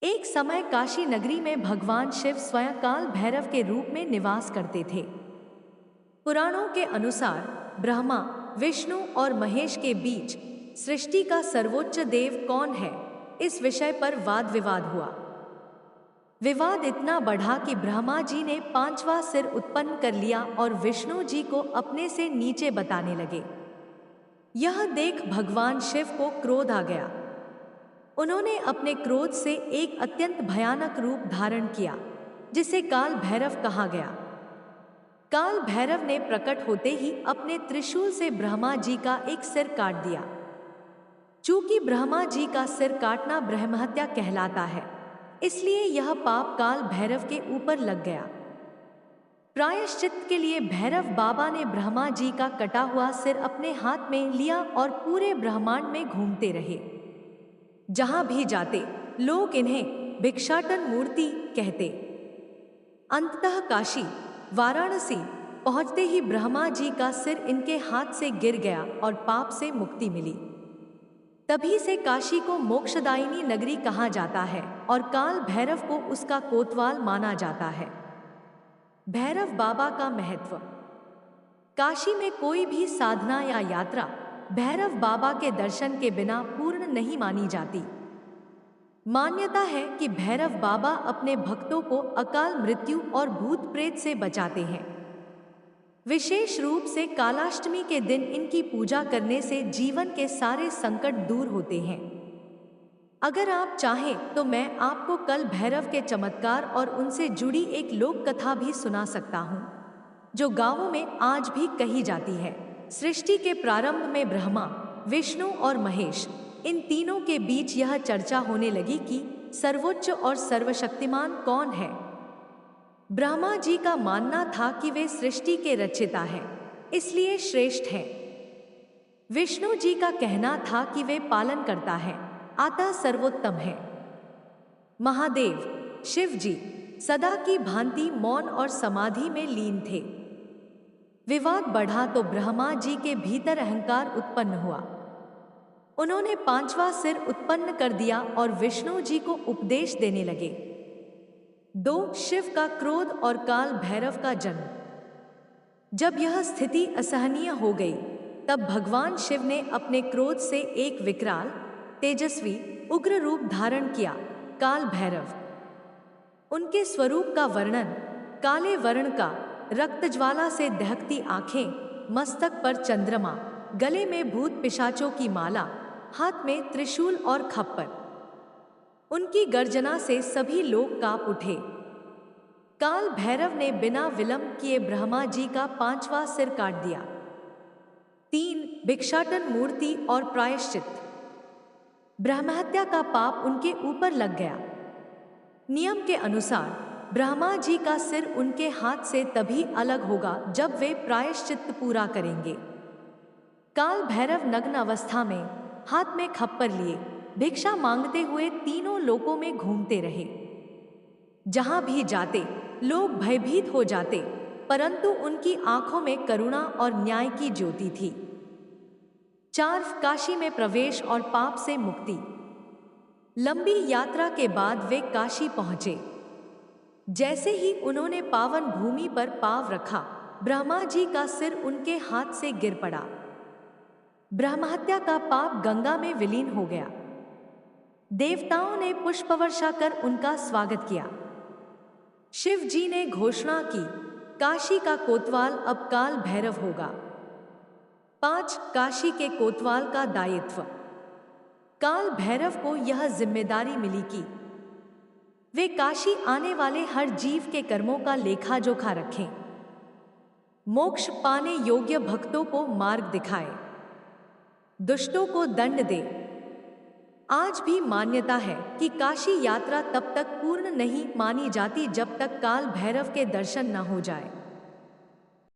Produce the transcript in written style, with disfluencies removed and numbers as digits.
एक समय काशी नगरी में भगवान शिव स्वयं काल भैरव के रूप में निवास करते थे। पुराणों के अनुसार ब्रह्मा, विष्णु और महेश के बीच सृष्टि का सर्वोच्च देव कौन है, इस विषय पर वाद विवाद हुआ। विवाद इतना बढ़ा कि ब्रह्मा जी ने पांचवा सिर उत्पन्न कर लिया और विष्णु जी को अपने से नीचे बताने लगे। यह देख भगवान शिव को क्रोध आ गया। उन्होंने अपने क्रोध से एक अत्यंत भयानक रूप धारण किया, जिसे काल भैरव कहा गया। काल भैरव ने प्रकट होते ही अपने त्रिशूल से ब्रह्मा जी का एक सिर काट दिया। चूंकि ब्रह्मा जी का सिर काटना ब्रह्महत्या कहलाता है, इसलिए यह पाप काल भैरव के ऊपर लग गया। प्रायश्चित के लिए भैरव बाबा ने ब्रह्मा जी का कटा हुआ सिर अपने हाथ में लिया और पूरे ब्रह्मांड में घूमते रहे। जहां भी जाते लोग इन्हें भिक्षाटन मूर्ति कहते। अंततः काशी, वाराणसी पहुंचते ही ब्रह्मा जी का सिर इनके हाथ से गिर गया और पाप से मुक्ति मिली। तभी से काशी को मोक्षदायिनी नगरी कहा जाता है और काल भैरव को उसका कोतवाल माना जाता है। भैरव बाबा का महत्व। काशी में कोई भी साधना या यात्रा भैरव बाबा के दर्शन के बिना पूर्ण नहीं मानी जाती। मान्यता है कि भैरव बाबा अपने भक्तों को अकाल मृत्यु और भूत प्रेत से बचाते हैं। विशेष रूप से कालाष्टमी के दिन इनकी पूजा करने से जीवन के सारे संकट दूर होते हैं। अगर आप चाहें तो मैं आपको कल भैरव के चमत्कार और उनसे जुड़ी एक लोक कथा भी सुना सकता हूँ, जो गांवों में आज भी कही जाती है। सृष्टि के प्रारंभ में ब्रह्मा, विष्णु और महेश, इन तीनों के बीच यह चर्चा होने लगी कि सर्वोच्च और सर्वशक्तिमान कौन है। ब्रह्मा जी का मानना था कि वे सृष्टि के रचयिता हैं, इसलिए श्रेष्ठ हैं। विष्णु जी का कहना था कि वे पालन करता है, अतः सर्वोत्तम है। महादेव शिव जी सदा की भांति मौन और समाधि में लीन थे। विवाद बढ़ा तो ब्रह्मा जी के भीतर अहंकार उत्पन्न हुआ। उन्होंने पांचवा सिर उत्पन्न कर दिया और विष्णु जी को उपदेश देने लगे। 2 शिव का क्रोध और काल भैरव का जन्म। जब यह स्थिति असहनीय हो गई, तब भगवान शिव ने अपने क्रोध से एक विकराल, तेजस्वी, उग्र रूप धारण किया, काल भैरव। उनके स्वरूप का वर्णन काले वर्ण का, रक्तज्वाला से दहकती आंखें, मस्तक पर चंद्रमा, गले में भूत पिशाचों की माला, हाथ में त्रिशूल और खप्पर। उनकी गर्जना से सभी लोग कांप उठे। काल भैरव ने बिना विलंब किए ब्रह्मा जी का पांचवा सिर काट दिया। 3 भिक्षाटन मूर्ति और प्रायश्चित। ब्रह्महत्या का पाप उनके ऊपर लग गया। नियम के अनुसार ब्रह्मा जी का सिर उनके हाथ से तभी अलग होगा जब वे प्रायश्चित पूरा करेंगे। काल भैरव नग्न अवस्था में, हाथ में खप्पर लिए, भिक्षा मांगते हुए तीनों लोकों में घूमते रहे। जहां भी जाते लोग भयभीत हो जाते, परंतु उनकी आंखों में करुणा और न्याय की ज्योति थी। 4 काशी में प्रवेश और पाप से मुक्ति। लंबी यात्रा के बाद वे काशी पहुंचे। जैसे ही उन्होंने पावन भूमि पर पांव रखा, ब्रह्मा जी का सिर उनके हाथ से गिर पड़ा। ब्रह्महत्या का पाप गंगा में विलीन हो गया। देवताओं ने पुष्पवर्षा कर उनका स्वागत किया। शिव जी ने घोषणा की, काशी का कोतवाल अब काल भैरव होगा। 5 काशी के कोतवाल का दायित्व। काल भैरव को यह जिम्मेदारी मिली कि वे काशी आने वाले हर जीव के कर्मों का लेखा जोखा रखें, मोक्ष पाने योग्य भक्तों को मार्ग दिखाए, दुष्टों को दंड दे। आज भी मान्यता है कि काशी यात्रा तब तक पूर्ण नहीं मानी जाती जब तक काल भैरव के दर्शन न हो जाए।